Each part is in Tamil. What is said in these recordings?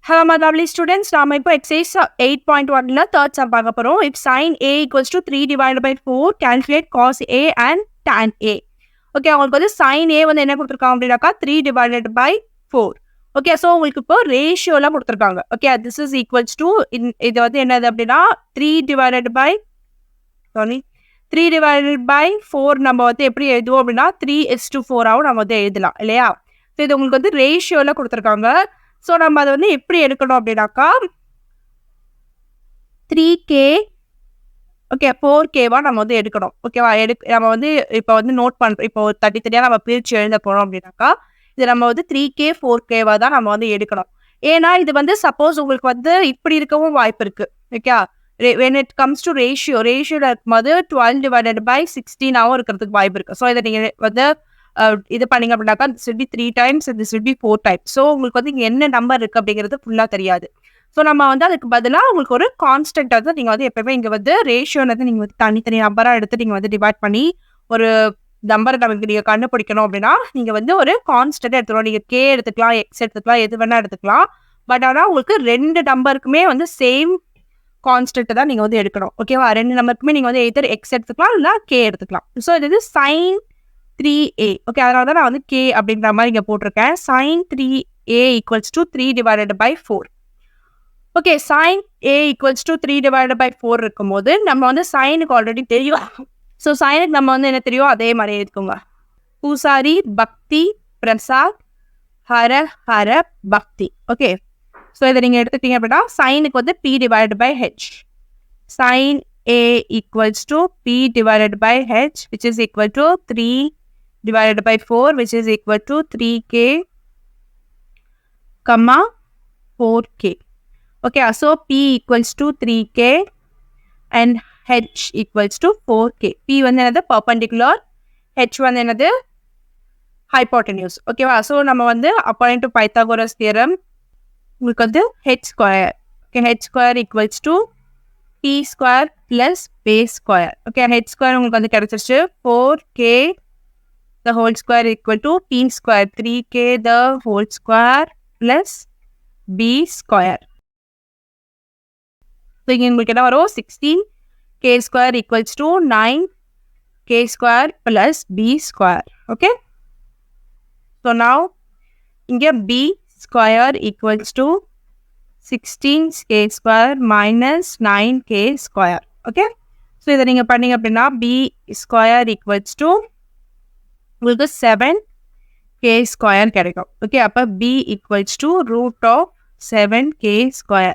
Hello, my lovely students. Now, my exercise 8.1 la third sum பார்க்க போறோம். If sin A equals to 3 divided by 4, calculate cos A and tan A. Okay, உங்களுக்கு வந்து sin A வந்து என்ன கொடுத்துருக்காங்க அப்படின்னாக்கா 3 divided by 4. ஓகே, ஸோ உங்களுக்கு இப்போ ரேஷியோலாம் கொடுத்துருக்காங்க. Okay, this is equals to இது வந்து என்னது அப்படின்னா 3 divided by 4 நம்ம வந்து எப்படி எழுதுவோம் அப்படின்னா 3:4 ஆகும் நம்ம வந்து எழுதலாம் இல்லையா? ஸோ இது உங்களுக்கு வந்து ரேஷியோலாம் கொடுத்துருக்காங்க. ஸோ நம்ம அதை வந்து எப்படி எடுக்கணும் அப்படின்னாக்கா 3K ஓகே 4Kவா நம்ம வந்து எடுக்கணும். ஓகேவா? நம்ம வந்து இப்போ வந்து நோட் பண்ணுறோம். இப்போ தனித்தனியாக நம்ம பிரித்து எழுத போகிறோம் அப்படின்னாக்கா இது நம்ம வந்து 3K 4Kவா தான் நம்ம வந்து எடுக்கணும். ஏன்னா இது வந்து சப்போஸ் உங்களுக்கு வந்து இப்படி இருக்கவும் வாய்ப்பு இருக்குது. Okay, when it comes to ரேஷியோவில் இருக்கும்போது 12 divided by 16ஆகவும் இருக்கிறதுக்கு வாய்ப்பு இருக்குது. ஸோ இதை நீங்கள் வந்து இது பண்ணிங்க அப்படின்னாக்கா this will be 3 times and this will be 4 times. So உங்களுக்கு வந்து இங்கே என்ன நம்பர் இருக்குது அப்படிங்கிறது ஃபுல்லாக தெரியாது. ஸோ நம்ம வந்து அதுக்கு பதிலாக உங்களுக்கு ஒரு கான்ஸ்டன்ட் வந்து நீங்கள் வந்து எப்பவுமே இங்கே வந்து ரேஷியோன்றது நீங்கள் வந்து தனித்தனி நம்பராக எடுத்து நீங்கள் வந்து டிவைட் பண்ணி ஒரு நம்பரை நமக்கு நீங்கள் கண்டுபிடிக்கணும் அப்படின்னா நீங்கள் வந்து ஒரு கான்ஸ்டன்ட் எடுத்துக்கலாம். நீங்கள் K எடுத்துக்கலாம், X எடுத்துக்கலாம், எது வேணால் எடுத்துக்கலாம். பட் ஆனால் உங்களுக்கு ரெண்டு நம்பருக்குமே வந்து சேம் கான்ஸ்டன்ட் தான் நீங்கள் வந்து எடுக்கணும். ஓகேவா? ரெண்டு நம்பருக்குமே நீங்கள் வந்து எதர் X எடுத்துக்கலாம் இல்லை K எடுத்துக்கலாம். ஸோ இது வந்து sin 3A. ஓகே, அதனால தான் நான் வந்து K அப்படின்ற மாதிரி இங்கே போட்டிருக்கேன். sin 3A equals to 3 divided by 4. Okay, sin A equals to 3 divided by 4 இருக்கும்போது நம்ம வந்து சைனுக்கு ஆல்ரெடி தெரியும். ஸோ சைனுக்கு நம்ம வந்து என்ன தெரியும் அதே மாதிரி எடுத்துக்கோங்க. பூசாரி பக்தி பிரசாத் ஹர ஹர பக்தி. ஓகே, ஸோ இதை நீங்கள் எடுத்துக்கிட்டீங்க அப்படின்னா சைனுக்கு வந்து P divided by H. sin A equals to P divided by H which is equal to 3 divided by 4 which is equal to 3K, 4K. Okay, so P equals to 3K and H equals to 4K. P வந்து என்னது perpendicular, H வந்து என்னது hypotenuse. ஓகேவா? ஸோ நம்ம வந்து according to Pythagoras theorem உங்களுக்கு வந்து H square. Okay, H square equals to P square plus base square. Okay, H square உங்களுக்கு வந்து கிடைச்சிருச்சு 4K the whole square equal to P square 3K the whole square plus B square. So இங்கே உங்களுக்கு என்ன வரும் 16K square equals to 9K square plus B square. Okay, so now இங்கே B square equals to 16K square minus 9K square. Okay, so இதை நீங்கள் பண்ணீங்க அப்படின்னா B square equals to உங்களுக்கு 7K square கிடைக்கும். ஓகே, அப்போ B equals to root of 7K square.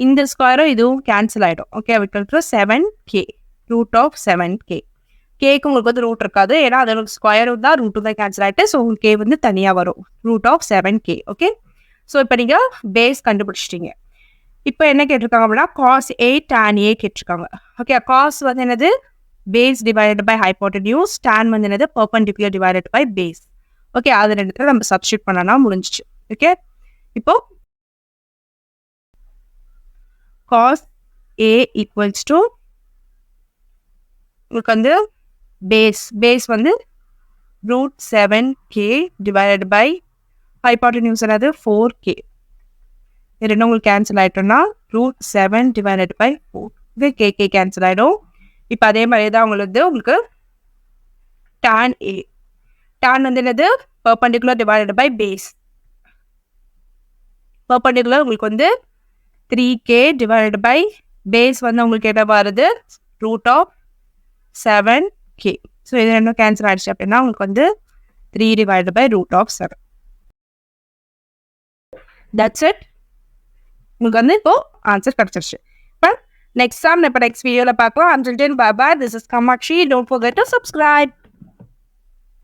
இந்த ஸ்கொயரும் இதுவும் கேன்சல் ஆகிடும். ஓகே, விட்டு 7K root of 7K. கேக்கு உங்களுக்கு வந்து ரூட் இருக்காது, ஏன்னா அதோட ஸ்கொயரும் தான் ரூட்டு தான் கேன்சல் ஆகிட்டு. ஸோ உங்களுக்கு K வந்து தனியாக வரும் root of 7K. Okay, so இப்போ நீங்கள் பேஸ் கண்டுபிடிச்சிட்டிங்க. இப்போ என்ன கேட்டிருக்காங்க அப்படின்னா cos A tan A கேட்டிருக்காங்க. ஓகே, cos வந்து என்னது base divided by hypotenuse, tan வந்து என்னது perpendicular divided by base. Okay, அது ரெண்டுத்துல நம்ம சப்ஸ்டியூட் பண்ணனா முடிஞ்சிச்சு. ஓகே, இப்போ cos A equals to உங்களுக்கு வந்து பேஸ் வந்து root 7K divided by hypotenuse என்னது 4K. இது ரெண்டும் உங்களுக்கு கேன்சல் ஆகிட்டோம்னா root 7 divided by 4. இது KK கேன்சல் ஆகிடும். இப்போ அதே மாதிரி தான் உங்களுக்கு tan A. tan வந்து என்னது perpendicular divided by base. perpendicular உங்களுக்கு வந்து 3K divided by base வந்து உங்களுக்கு என்ன வருது root of 7K. ஸோ இது ரெண்டும் கேன்சல் ஆகிடுச்சு அப்படின்னா உங்களுக்கு வந்து 3 divided by root of 7. That's it. உங்களுக்கு வந்து இப்போ ஆன்சர் கிடச்சிருச்சு. இப்போ நெக்ஸ்ட் வீடியோவில் பார்க்கலாம். Until then, bye bye. This is Kamakshi. Don't forget to subscribe.